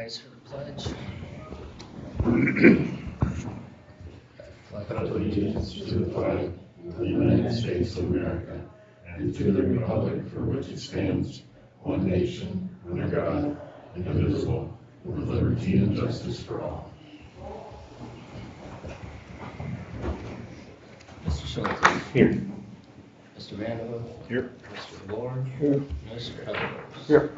rise for the pledge. I pledge allegiance to the flag of the United States of America and to the republic for which it stands, one nation, under God, indivisible, with liberty and justice for all. Mr. Schultz. Here. Mr. Vanderhook. Here. Mr. Lord. Here. Mr. Edwards. Here.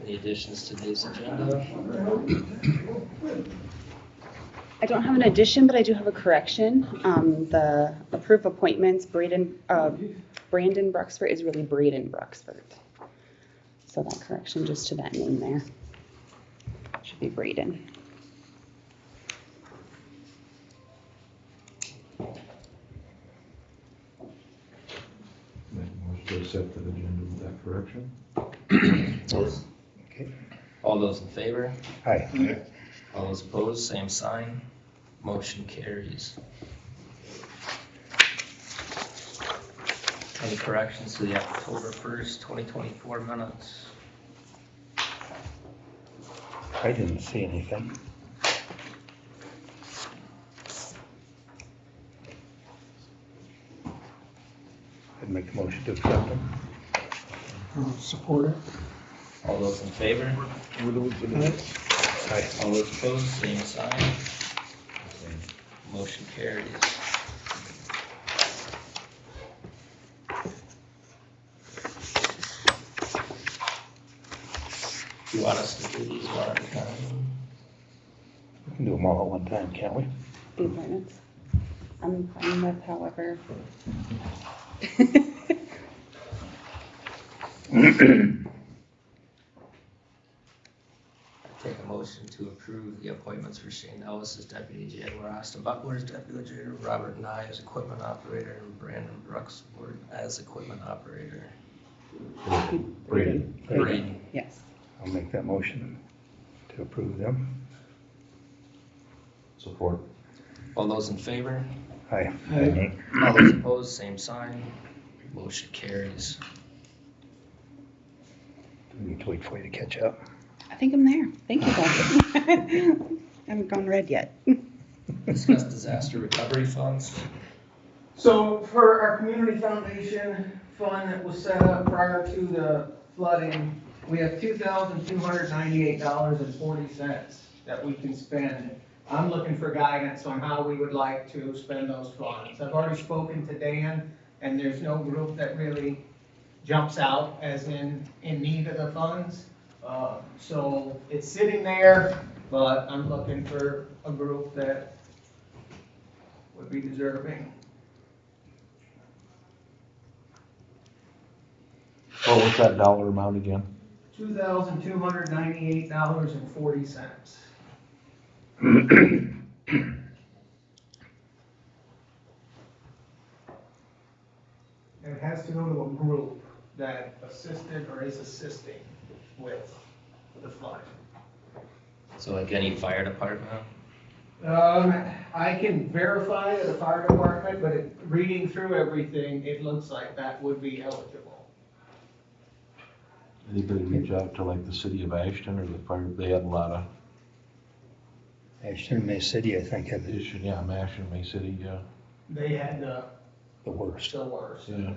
Any additions to today's agenda? I don't have an addition, but I do have a correction. The approved appointments, Brandon Bruxford is really Braden Bruxford. So that correction just to that name there. Should be Braden. Make a motion to accept the agenda with that correction. Yes. Okay. All those in favor? Aye. All those opposed, same sign. Motion carries. Any corrections to the October 1st, 2024 minutes? I didn't see anything. I'd make a motion to accept them. Support it. All those in favor? Were those the minutes? Aye. All those opposed, same sign. Motion carries. Do you want us to do these one at a time? We can do them all at one time, can't we? The appointments. I'm fine with however. Take a motion to approve the appointments for Shane Ellis as deputy jailer, Austin Butler as deputy jailer, Robert Nye as equipment operator, and Brandon Bruxford as equipment operator. Braden. Braden. Yes. I'll make that motion to approve them. Support. All those in favor? Aye. All those opposed, same sign. Motion carries. We need to wait for you to catch up. I think I'm there. Thank you, Bob. I haven't gone red yet. Discuss disaster recovery funds. So for our community foundation fund that was set up prior to the flooding, we have $2,298.40 that we can spend. I'm looking for guidance on how we would like to spend those funds. I've already spoken to Dan, and there's no group that really jumps out as in need of the funds. So it's sitting there, but I'm looking for a group that would be deserving. Oh, what's that dollar amount again? $2,298.40. It has to go to a group that assisted or is assisting with the flood. So like any fire department? I can verify the fire department, but reading through everything, it looks like that would be eligible. Anybody reach out to like the city of Ashton or the fire? They had a lot of Ashton, May City, I think, had the issues. Yeah, Ashton, May City, yeah. They had the worst. worst. Yeah.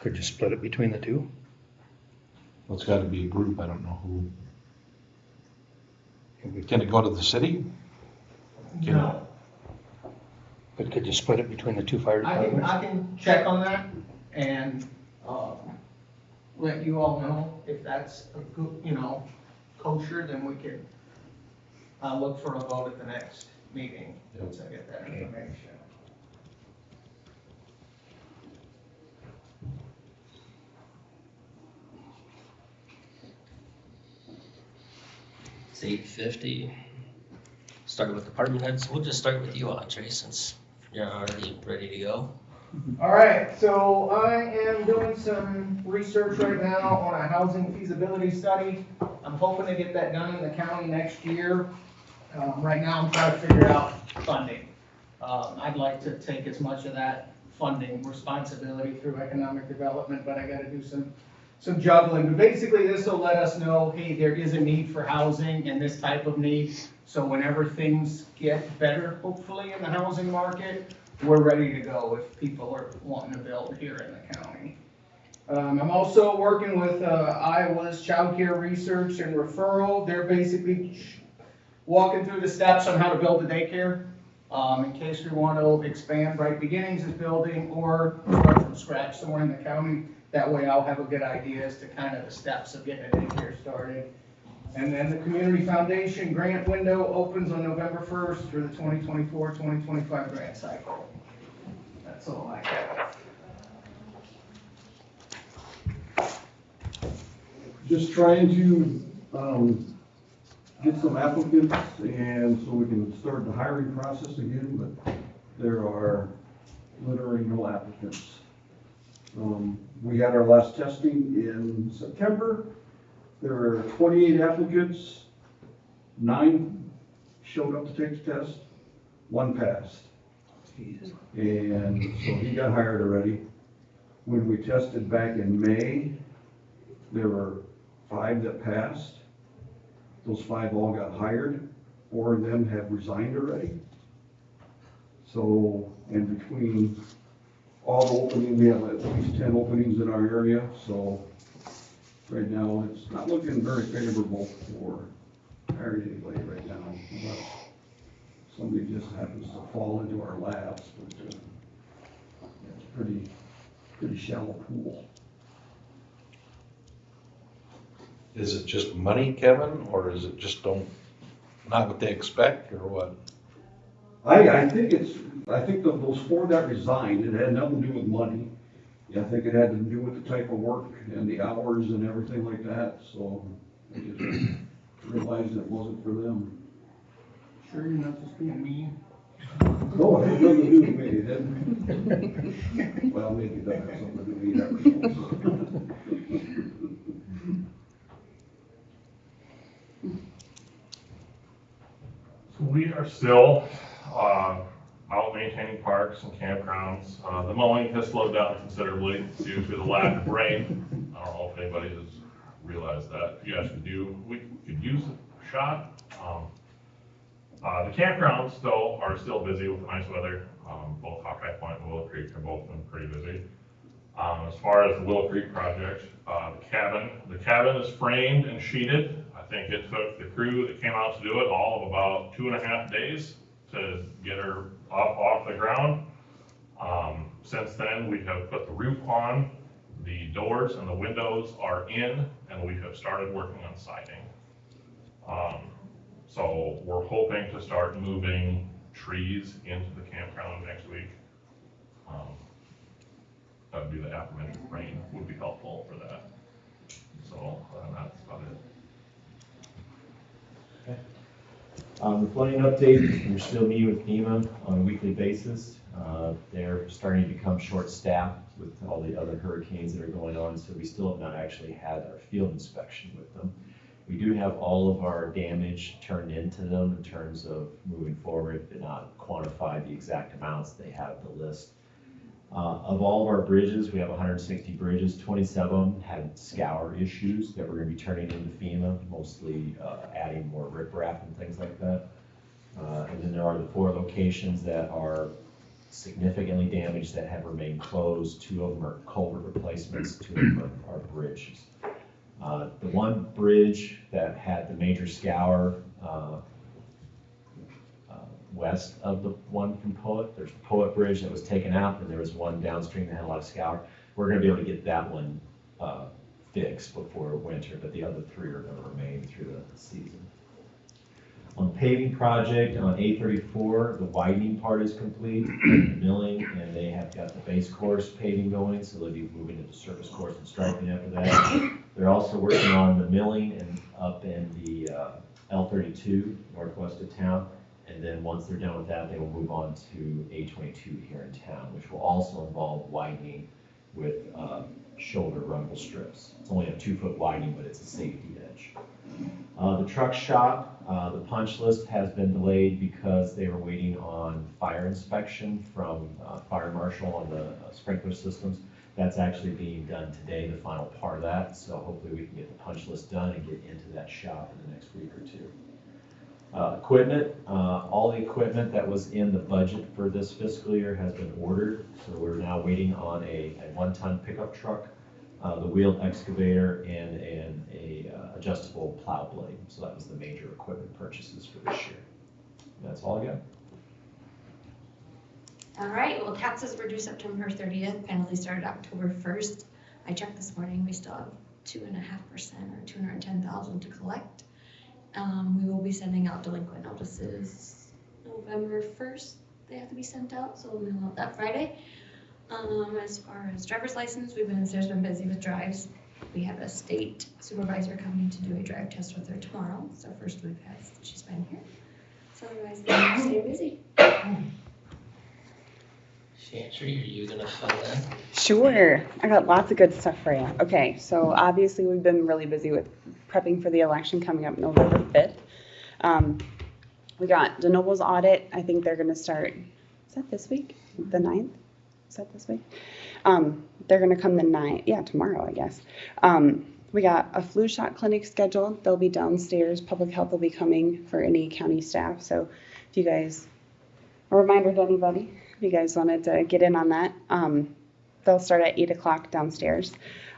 Could you split it between the two? Well, it's gotta be a group. I don't know who. Can it go to the city? No, But could you split it between the two fire departments? I can check on that and, let you all know if that's a good, kosher, then we can, look for a vote at the next meeting, once I get that Okay. information. It's 8:50. Start with department heads. We'll just start with you, Andre, since you're already ready to go. All right, so I am doing some research right now on a housing feasibility study. I'm hoping to get that done in the county next year. Right now, I'm trying to figure out funding. I'd like to take as much of that funding responsibility through economic development, but I gotta do some some juggling, but basically this will let us know, hey, there is a need for housing and this type of need. So whenever things get better, hopefully in the housing market, we're ready to go if people are wanting to build here in the county. I'm also working with Iowa's Child Care Research and Referral. They're basically walking through the steps on how to build a daycare. In case we want to expand Bright Beginnings is building or start from scratch somewhere in the county. That way I'll have a good idea as to kind of the steps of getting a daycare started. And then the Community Foundation grant window opens on November 1st for the 2024-2025 grant cycle. That's all I have. Just trying to get some applicants, and so we can start the hiring process again, but there are literally no applicants. We had our last testing in September. There were 28 applicants, 9 showed up to take the test, 1 passed. And so he got hired already. When we tested back in May, there were 5 that passed. Those 5 all got hired. 4 of them have resigned already. So, and between all the openings, we have at least 10 openings in our area. So right now, it's not looking very favorable for hiring anybody right now. Unless somebody just happens to fall into our laps, but it's pretty shallow pool. Is it just money, Kevin, or is it just not what they expect, or what? I think those 4 that resigned, it had nothing to do with money. I think it had to do with the type of work and the hours and everything like that, so I just realized it wasn't for them. Sure you're not just being mean? No, it had nothing to do with me, it didn't. Well, maybe it does have something to do with me, never knows. We are still out maintaining parks and campgrounds. The mowing has slowed down considerably due to the lack of rain. I don't know if anybody has realized that. If you guys we could use a shot. The campgrounds, though, are still busy with the nice weather. Both Hawkeye Point and Willow Creek have both been pretty busy. As far as the Willow Creek project, the cabin is framed and sheeted. I think it took the crew that came out to do it all of about 2.5 days to get her off the ground. Since then, we have put the roof on, the doors and the windows are in, and we have started working on siding. So we're hoping to start moving trees into the campground next week. That would be the aforementioned rain would be helpful for that. So that's about it. The flooding update, we're still meeting with FEMA on a weekly basis. They're starting to become short-staffed with all the other hurricanes that are going on, so we still have not actually had our field inspection with them. We do have all of our damage turned into them in terms of moving forward, but not quantify the exact amounts. They have the list. Of all of our bridges, we have 160 bridges, 27 of them had scour issues that we're going to be turning into FEMA, mostly adding more riprap and things like that. And then there are the 4 locations that are significantly damaged that have remained closed. 2 of them are culvert replacements, 2 of them are bridges. The one bridge that had the major scour west of the one from Poet, there's the Poet Bridge that was taken out, and there was one downstream that had a lot of scour. We're going to be able to get that one fixed before winter, but the other 3 are going to remain through the season. On the paving project on A34, the widening part is complete, the milling, and they have got the base course paving going, so they'll be moving into surface course and striping after that. They're also working on the milling and up in the L32 northwest of town. And then once they're done with that, they will move on to A22 here in town, which will also involve widening with shoulder rumble strips. It's only a 2-foot widening, but it's a safety edge. The truck shop, the punch list has been delayed because they were waiting on fire inspection from fire marshal on the sprinkler systems. That's actually being done today, the final part of that, so hopefully we can get the punch list done and get into that shop in the next week or two. Equipment, all the equipment that was in the budget for this fiscal year has been ordered, so we're now waiting on a 1-ton pickup truck, the wheeled excavator, and a adjustable plow blade. So that was the major equipment purchases for this year. That's all I got. All right, well, taxes were due September 30th, penalty started October 1st. I checked this morning, we still have 2.5% or 210,000 to collect. We will be sending out delinquent notices November 1st. They have to be sent out, so we'll mail out that Friday. As far as driver's license, Sarah's been busy with drives. We have a state supervisor coming to do a drive test with her tomorrow. It's our first we've had since she's been here. So otherwise, they're staying busy. Chantry, are you gonna fill in? Sure, I got lots of good stuff for you. Okay, so obviously we've been really busy with prepping for the election coming up November 5th. We got DeNoble's audit. I think they're gonna start, is that this week? The 9th? Is that this week? They're gonna come the 9th, yeah, tomorrow, I guess. We got a flu shot clinic scheduled. They'll be downstairs. Public health will be coming for any county staff. So if you guys, a reminder to anybody, if you guys wanted to get in on that, they'll start at 8 o'clock downstairs.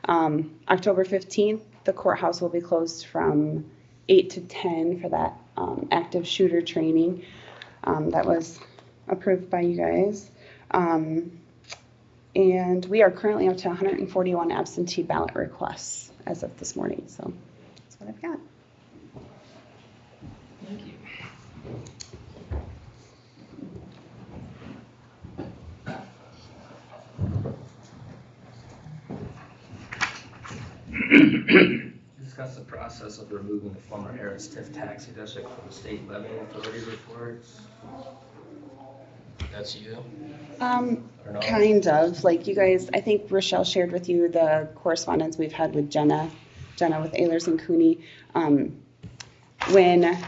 October 15th, the courthouse will be closed from 8 to 10 for that active shooter training. That was approved by you guys. And we are currently up to 141 absentee ballot requests as of this morning. So that's what I've got. Thank you. Discuss the process of removing the former Harris TIF taxi district from the state levying authority reports. That's you? Or no? Kind of. Like you guys, I think Rochelle shared with you the correspondence we've had with Jenna with Ehlers and Cooney. When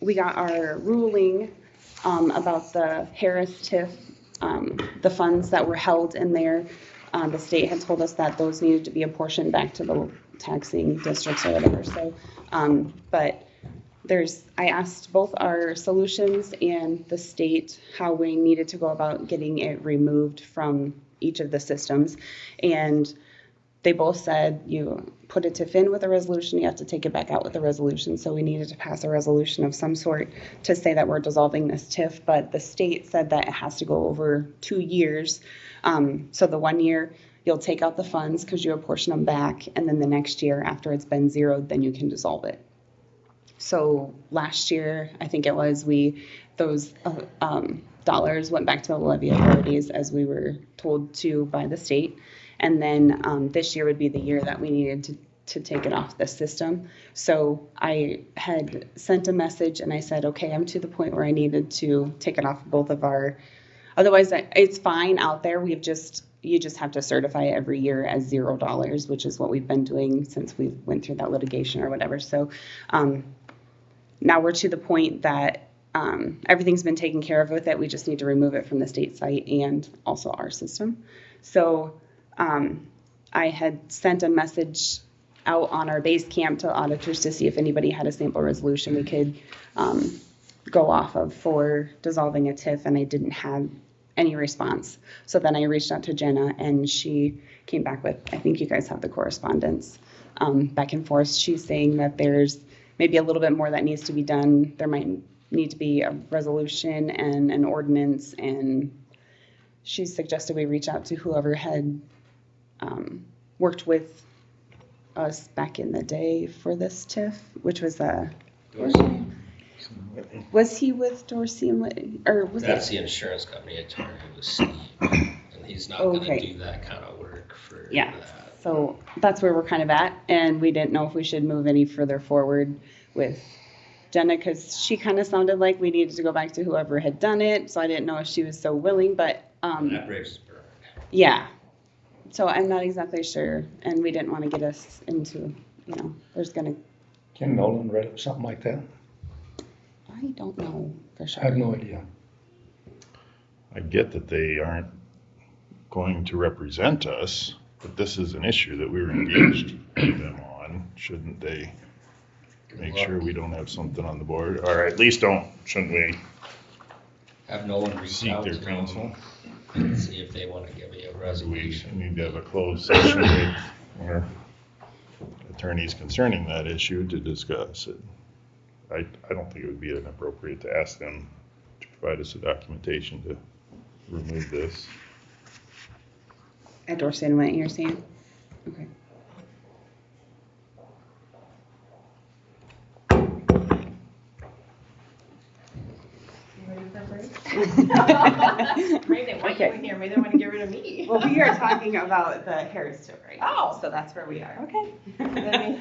we got our ruling about the Harris TIF, the funds that were held in there, the state had told us that those needed to be apportioned back to the taxing districts or whatever. So, but I asked both our solutions and the state how we needed to go about getting it removed from each of the systems. And they both said you put it to Finn with a resolution, you have to take it back out with a resolution. So we needed to pass a resolution of some sort to say that we're dissolving this TIF, but the state said that it has to go over 2 years. So the 1 year, you'll take out the funds because you apportion them back, and then the next year after it's been zeroed, then you can dissolve it. So last year, I think it was, those dollars went back to the levy authorities as we were told to by the state. And then this year would be the year that we needed to take it off the system. So I had sent a message and I said, okay, I'm to the point where I needed to take it off both of our, otherwise it's fine out there. You just have to certify it every year as $0, which is what we've been doing since we went through that litigation or whatever. So now we're to the point that everything's been taken care of with it. We just need to remove it from the state site and also our system. So I had sent a message out on our base camp to auditors to see if anybody had a sample resolution we could go off of for dissolving a TIF, and I didn't have any response. So then I reached out to Jenna, and she came back with, I think you guys have the correspondence back and forth. She's saying that there's maybe a little bit more that needs to be done. There might need to be a resolution and an ordinance, and she suggested we reach out to whoever had worked with us back in the day for this TIF, which was was he with Dorsey and Whitney, or was That's the insurance company attorney with Steve, and he's not gonna do that kind of work for that. So that's where we're kind of at, and we didn't know if we should move any further forward with Jenna, because she kind of sounded like we needed to go back to whoever had done it, so I didn't know if she was so willing, but That bridge is burned. yeah. So I'm not exactly sure, and we didn't want to get us into, there's gonna, Can Nolan write something like that? I don't know for sure. I have no idea. I get that they aren't going to represent us, but this is an issue that we were engaged with them on. Shouldn't they make sure we don't have something on the board? Or at least shouldn't we Have no one reach seek out their to counsel? them and see if they wanna give you a Do we resolution. need to have a closed session with our attorneys concerning that issue to discuss it? I don't think it would be inappropriate to ask them to provide us the documentation to remove this. At Dorsey and Whitney, you're saying? Okay. Maybe they want you in here, maybe they want to get rid of me. Well, we are talking about the Harris story right now, Oh. so that's where we are. Okay.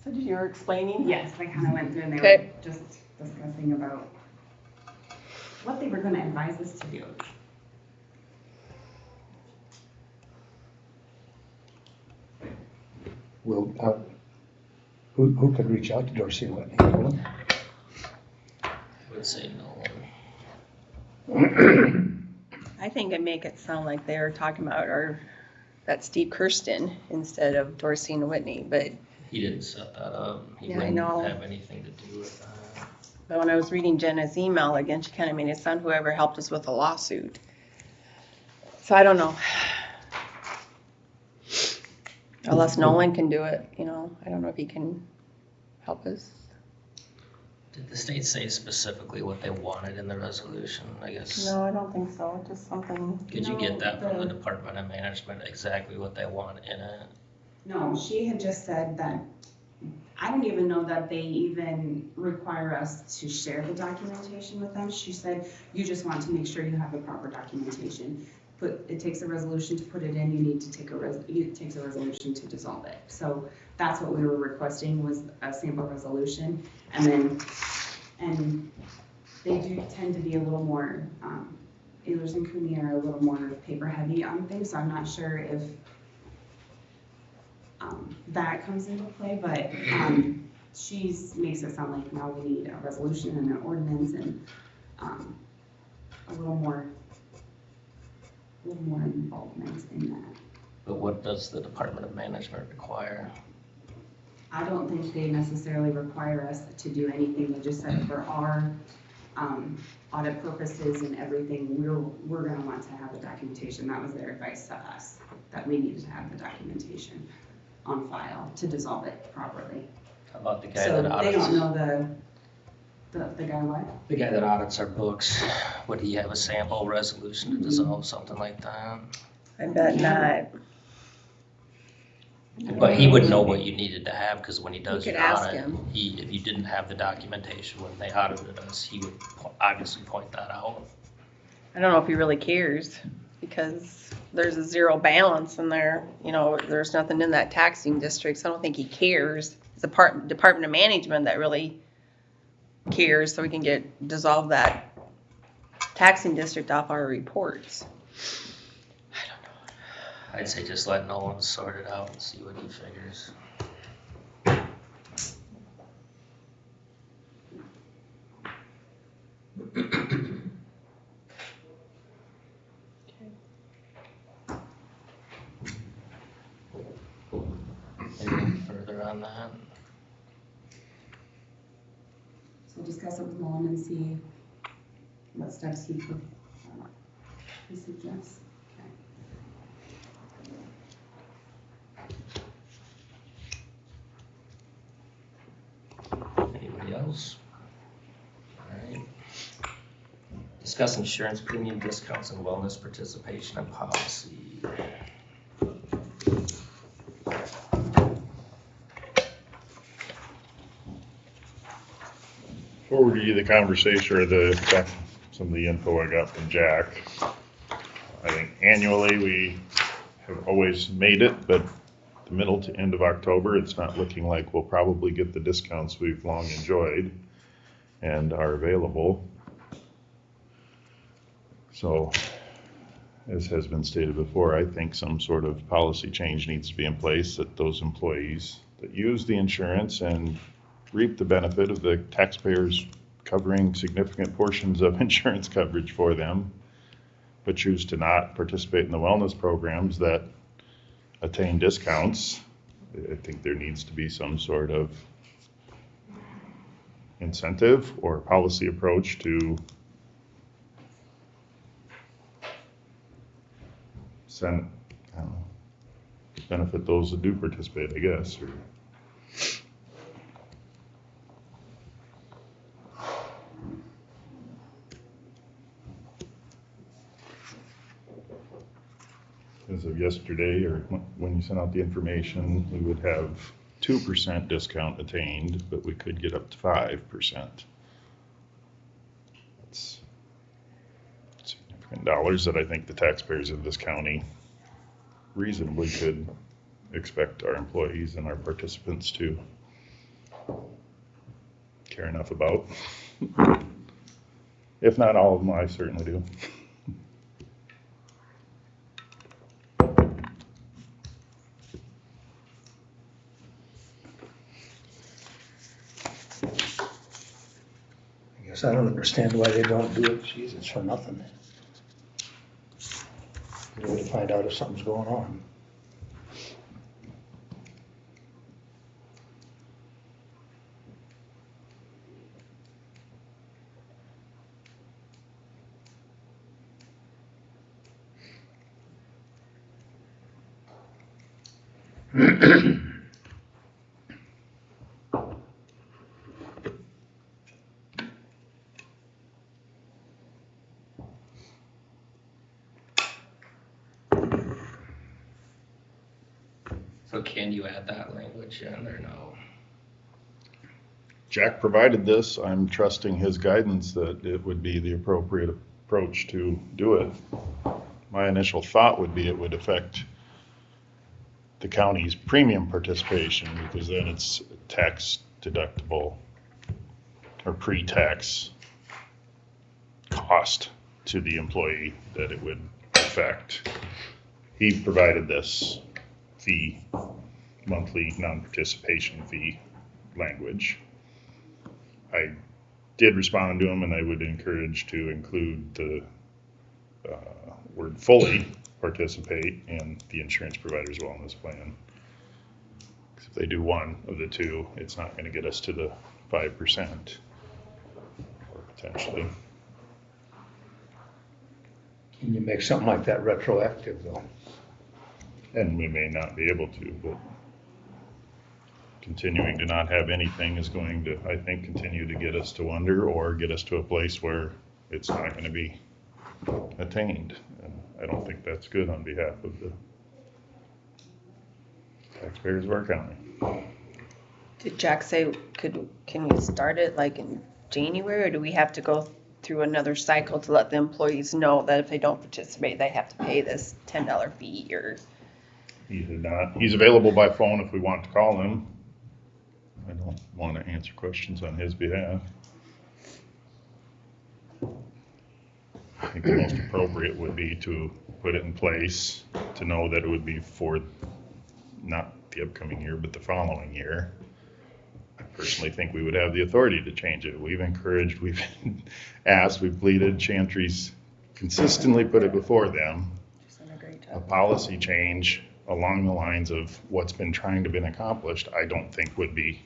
So you were explaining? Yes, I kind of went through and they Okay. were just discussing about what they were going to advise us to do. Well, who could reach out to Dorsey and Whitney? Nolan? I would say no one. I think it make it sound like they're talking about that Steve Kirsten instead of Dorsey and Whitney, but He didn't set that up. He Yeah, I wouldn't know. have anything to do with that. But when I was reading Jenna's email again, she kind of made it sound whoever helped us with the lawsuit. So I don't know. Unless Nolan can do it, I don't know if he can help us. Did the state say specifically what they wanted in the resolution? I guess, No, I don't think so, just something. did you get that from the No, Department of Management, exactly what they want in it? No, she had just said that, I don't even know that they even require us to share the documentation with them. She said, you just want to make sure you have the proper documentation. It takes a resolution to put it in, you need to take it takes a resolution to dissolve it. So that's what we were requesting, was a sample resolution. And they do tend to be a little more, Ehlers and Cooney are a little more paper heavy on things, so I'm not sure if that comes into play, but she makes it sound like now we need a resolution and an ordinance and a little more involvement in that. But what does the Department of Management require? I don't think they necessarily require us to do anything. They just said for our audit purposes and everything, we're gonna want to have the documentation. That was their advice to us, that we needed to have the documentation on file to dissolve it properly. How about the guy So that they don't audits? know the guy what? The guy that audits our books, would he have a sample resolution to dissolve something like that? I bet not. But he would know what you needed to have, because when he does You your could ask audit, him. if you didn't have the documentation when they audited us, he would obviously point that out. I don't know if he really cares, because there's a zero balance in there, there's nothing in that taxing district, so I don't think he cares. It's the Department of Management that really cares, so we can dissolve that taxing district off our reports. I'd say just let Nolan sort it out and see what he figures. Anything further on that? So discuss it with Nolan and see what steps he could, he suggests. Anybody else? Alright. Discuss insurance premium discounts and wellness participation and policy. Forward to you the conversation or some of the info I got from Jack. I think annually we have always made it, but the middle to end of October, it's not looking like we'll probably get the discounts we've long enjoyed and are available. So, as has been stated before, I think some sort of policy change needs to be in place that those employees that use the insurance and reap the benefit of the taxpayers' covering significant portions of insurance coverage for them, but choose to not participate in the wellness programs that attain discounts, I think there needs to be some sort of incentive or policy approach to send, I don't know, benefit those that do participate, I guess, or as of yesterday, or when you sent out the information, we would have 2% discount attained, but we could get up to 5%. That's significant dollars that I think the taxpayers of this county reasonably could expect our employees and our participants to care enough about. If not all of them, I certainly do. I guess I don't understand why they don't do it. Jeez, it's for nothing. Good way to find out if something's going on. So can you add that language in or no? Jack provided this. I'm trusting his guidance that it would be the appropriate approach to do it. My initial thought would be it would affect the county's premium participation, because then it's tax deductible or pre-tax cost to the employee that it would affect. He provided this fee, monthly non-participation fee language. I did respond to him, and I would encourage to include the word fully participate in the insurance provider's wellness plan. If they do one of the two, it's not going to get us to the 5%, or potentially. Can you make something like that retroactive though? And we may not be able to, but continuing to not have anything is going to, I think, continue to get us to wonder, or get us to a place where it's not going to be attained. And I don't think that's good on behalf of the taxpayers of our county. Did Jack say, can we start it like in January, or do we have to go through another cycle to let the employees know that if they don't participate, they have to pay this $10 fee, or? He did not. He's available by phone if we want to call him. I don't want to answer questions on his behalf. I think the most appropriate would be to put it in place, to know that it would be for not the upcoming year, but the following year. I personally think we would have the authority to change it. We've encouraged, we've asked, we've pleaded, Chantry's consistently put it before them. A policy change along the lines of what's been trying to be accomplished, I don't think would be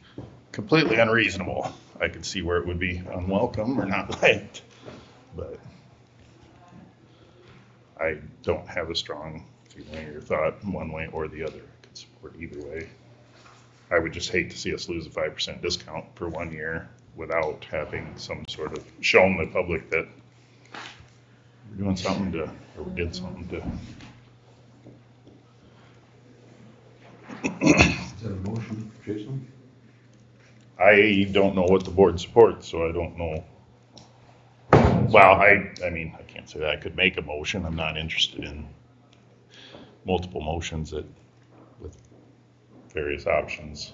completely unreasonable. I could see where it would be unwelcome or not liked, but I don't have a strong feeling or thought one way or the other. I could support either way. I would just hate to see us lose a 5% discount for 1 year without having some sort of shown the public that we're doing something to, or we did something to. Is that a motion, Jason? I don't know what the board supports, so I don't know. Well, I mean, I can't say that I could make a motion. I'm not interested in multiple motions with various options.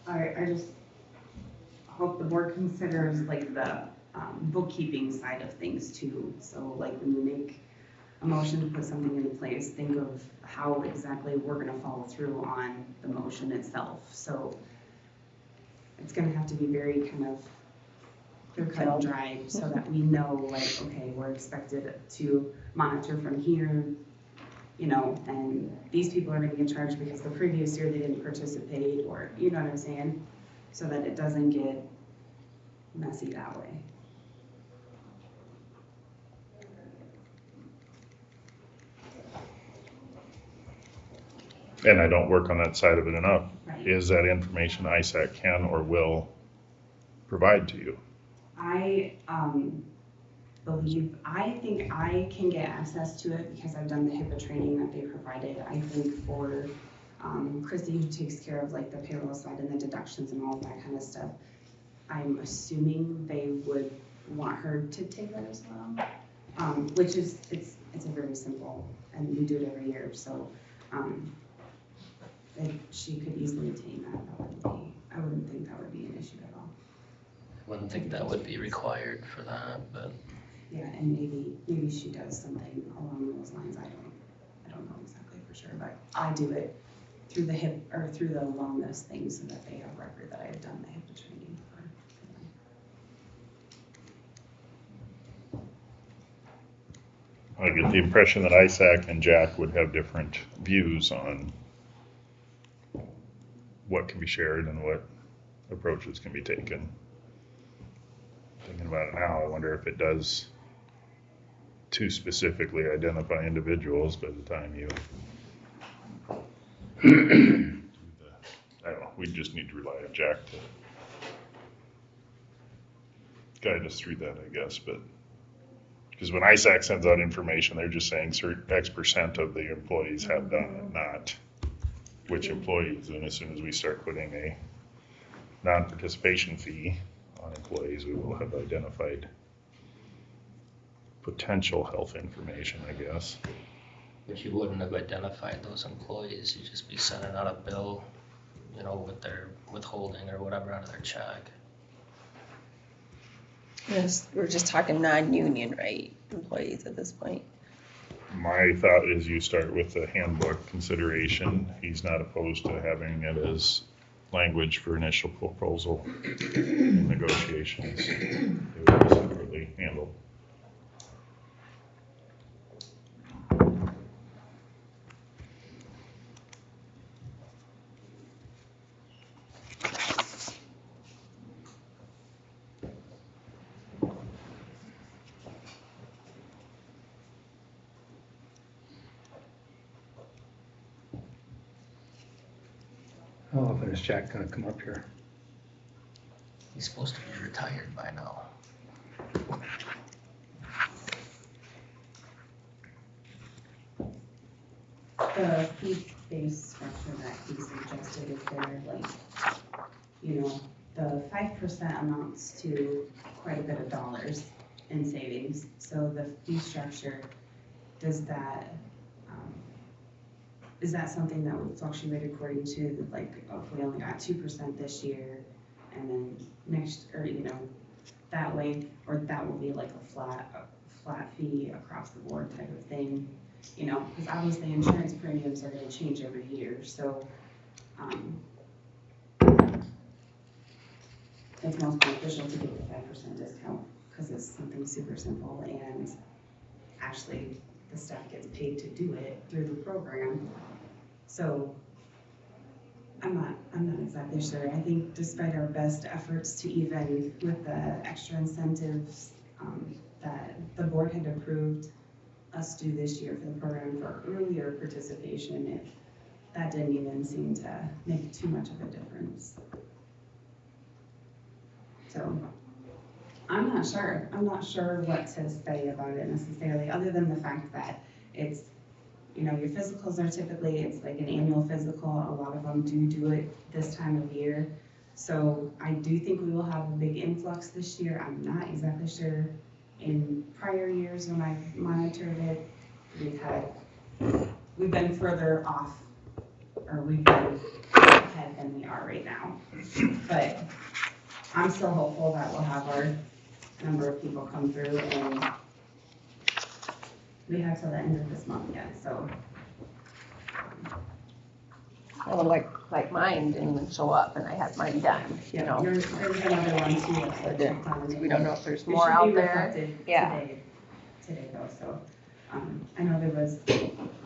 I just hope the board considers like the bookkeeping side of things too. So like when you make a motion to put something into place, think of how exactly we're gonna follow through on the motion itself. So it's gonna have to be very kind of clear cut and dry so that we know, like, okay, we're expected to monitor from here, you know, and these people are gonna get charged because the previous year they didn't participate, or, you know what I'm saying? So that it doesn't get messy that way. And I don't work on that side of it enough. Right. Is that information ISAC can or will provide to you? I I think I can get access to it because I've done the HIPAA training that they provided. I think for Christy, who takes care of like the payroll side and the deductions and all that kind of stuff, I'm assuming they would want her to take that as well, which is, it's a very simple, and we do it every year, so she could easily attain that. I wouldn't think that would be an issue at all. Wouldn't think that would be required for that, but Yeah, and maybe she does something along those lines. I don't know exactly for sure, but I do it through the through the wellness thing so that they have record that I've done the HIPAA training for them. I get the impression that ISAC and Jack would have different views on what can be shared and what approaches can be taken. Thinking about it now, I wonder if it does too specifically identify individuals by the time you I don't know, we just need to rely on Jack to guide us through that, I guess, but because when ISAC sends out information, they're just saying certain X% of the employees have done it, not which employees. And as soon as we start putting a non-participation fee on employees, we will have identified potential health information, I guess. if you wouldn't have identified those employees, you'd just be sending out a bill, you know, with their withholding or whatever out of their check. Yes, we're just talking non-union, right, employees at this point. My thought is you start with the handbook consideration. He's not opposed to having it as language for initial proposal in negotiations. It would be separately handled. How often is Jack gonna come up here? He's supposed to be retired by now. The fee-based structure that he suggested is there, like, you know, the 5% amounts to quite a bit of dollars in savings. So the fee structure, does that, is that something that would fluctuate according to, like, if we only got 2% this year, and then next, or, you know, that way, or that will be like a flat fee across the board type of thing? You know, because obviously insurance premiums are gonna change every year, so, it's most beneficial to get the 5% discount, because it's something super simple, and actually, the staff gets paid to do it through the program. So, I'm not exactly sure. I think despite our best efforts to even, with the extra incentives, that the board had approved us do this year for the program for earlier participation, that didn't even seem to make too much of a difference. So, I'm not sure. I'm not sure what to say about it necessarily, other than the fact that it's, you know, your physicals are typically, it's like an annual physical. A lot of them do it this time of year. So I do think we will have a big influx this year. I'm not exactly sure. In prior years when I've monitored it, we've been further off, or we've been ahead than we are right now. But I'm still hopeful that we'll have our number of people come through and we have till the end of this month yet, so. Well, like mine didn't even show up and I had mine done, you know. There's another one too. That's like We don't know if there's It more should out be there. reflected Yeah. Today though, so, I know there was,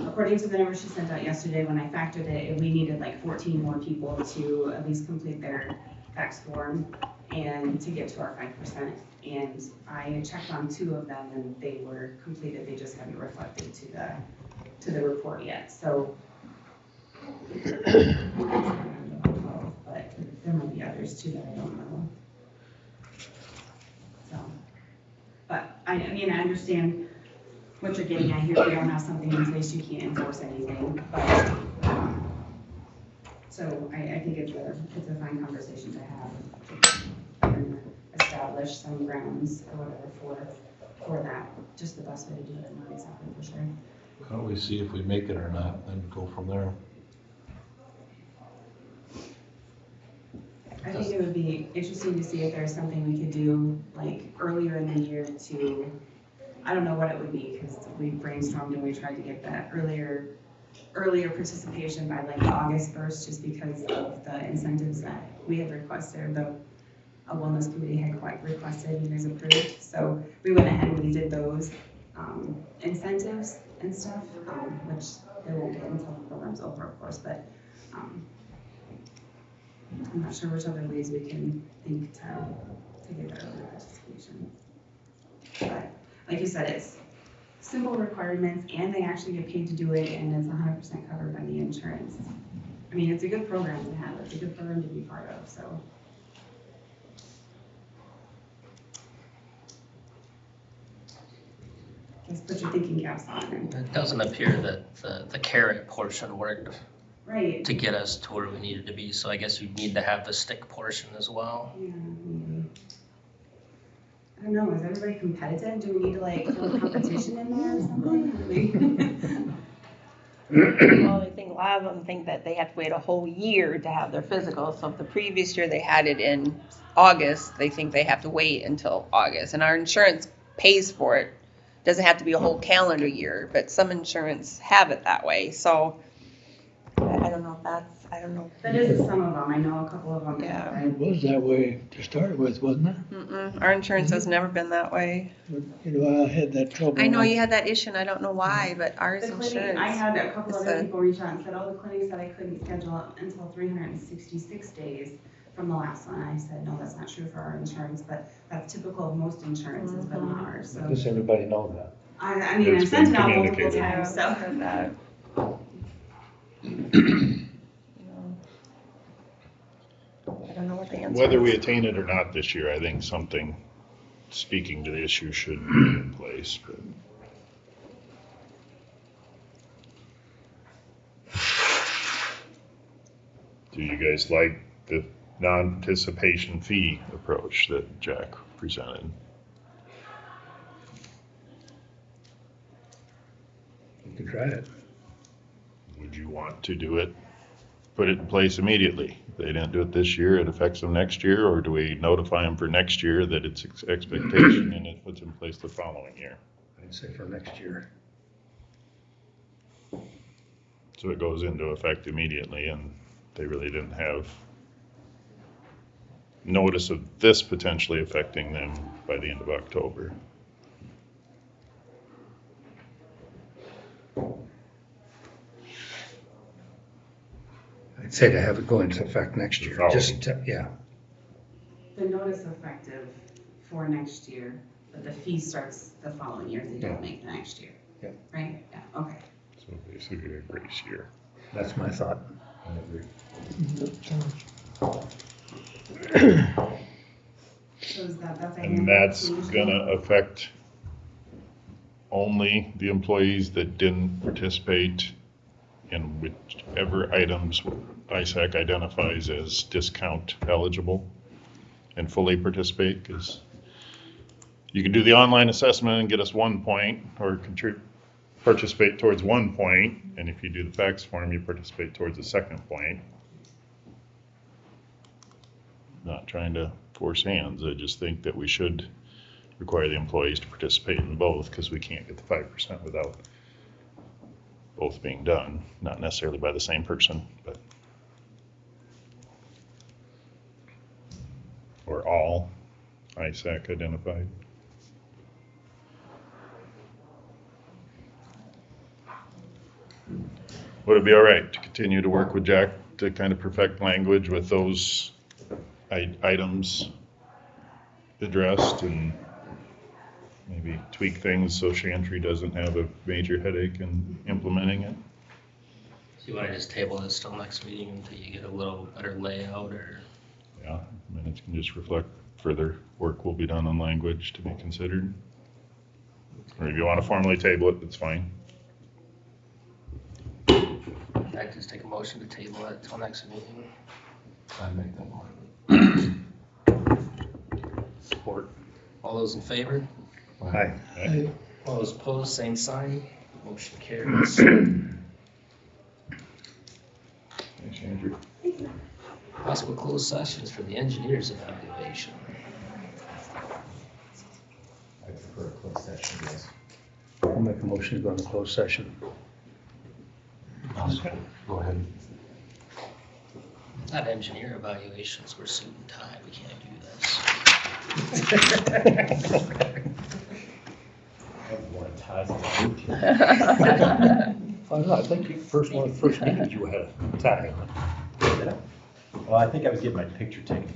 according to the number she sent out yesterday, when I factored it, we needed like 14 more people to at least complete their fax form and to get to our 5%. And I checked on 2 of them and they were completed, they just hadn't reflected to the report yet, so. But there might be others too that I don't know. So, but I mean, I understand what you're getting at here. If you don't have something in place, you can't enforce anything. But so I think it's a fine conversation to have and establish some grounds or whatever for that. Just the best way to do it, not exactly for sure. Why don't we see if we make it or not, then go from there? I think it would be interesting to see if there's something we could do like earlier in the year to, I don't know what it would be, because we brainstormed and we tried to get that earlier participation by like August 1st, just because of the incentives that we had requested, a wellness committee had requested and you guys approved. So we went ahead and we did those incentives and stuff, which they won't get until the program's over, of course, but I'm not sure which other ways we can think to get that early participation. But like you said, it's simple requirements and they actually get paid to do it and it's 100% covered by the insurance. I mean, it's a good program to have. It's a good program to be part of, so. Just put your thinking caps on. It doesn't appear that the carrot portion worked Right. to get us to where we needed to be, so I guess you'd need to have the stick portion as well. Yeah, maybe. I don't know, is everybody competitive? Do we need to like throw a competition in there or something? Well, I think a lot of them think that they have to wait a whole year to have their physical. So if the previous year they had it in August, they think they have to wait until August. And our insurance pays for it. Doesn't have to be a whole calendar year, but some insurance have it that way. So I don't know if that's, I don't know. That is some of them. I know a couple of them. Yeah. It was that way to start with, wasn't it? Mm-mm. Our insurance has never been that way. You know, I had that trouble. I know you had that issue and I don't know why, but ours The clinic, insurance. I had a couple is other a- people reach out and said, oh, the clinic said I couldn't schedule it until 366 days from the last one. I said, no, that's not true for our insurance, but that's typical of most insurances, but not ours, so. Does everybody know that? I mean, It's I've sent been it out multiple communicated. times, so. Said that. I don't know what the answer Whether we is. attain it or not this year, I think something speaking to the issue should be in place, but. Do you guys like the non-participation fee approach that Jack presented? You can try it. Would you want to do it, put it in place immediately? If they didn't do it this year, it affects them next year, or do we notify them for next year that it's expectation and it puts in place the following year? I'd say for next year. So it goes into effect immediately and they really didn't have notice of this potentially affecting them by the end of October. I'd say to have it go into effect next year, Oh. yeah. The notice effective for next year, but the fee starts the following year if they don't make the next year. Yeah. Right? Yeah, okay. So basically a grace year. That's my thought. I agree. So is that's a And handbook that's solution? gonna affect only the employees that didn't participate in whichever items ISAC identifies as discount eligible and fully participate, because you can do the online assessment and get us 1 point or participate towards 1 point, and if you do the fax form, you participate towards the 2nd point. Not trying to force hands, I just think that we should require the employees to participate in both, because we can't get the 5% without both being done, not necessarily by the same person, but. Or all ISAC identified. Would it be all right to continue to work with Jack to kind of perfect language with those items addressed and maybe tweak things so Chantry doesn't have a major headache in implementing it? So you wanna just table this till next meeting until you get a little better layout, or? Yeah, minutes can just reflect further work will be done on language to be considered. Or if you want to formally table it, that's fine. I just take a motion to table it till next meeting. I make that motion. Support. All those in favor? Aye. Okay. All those opposed, same sign. Motion carries. Thanks, Andrew. Possible closed sessions for the engineer's evaluation. I prefer a closed session, yes. I'll make a motion to go into closed session. Go ahead. Not engineer evaluations, we're suit and tie, we can't do this. I think one of the first meetings you had a tie on. Well, I think I was getting my picture taken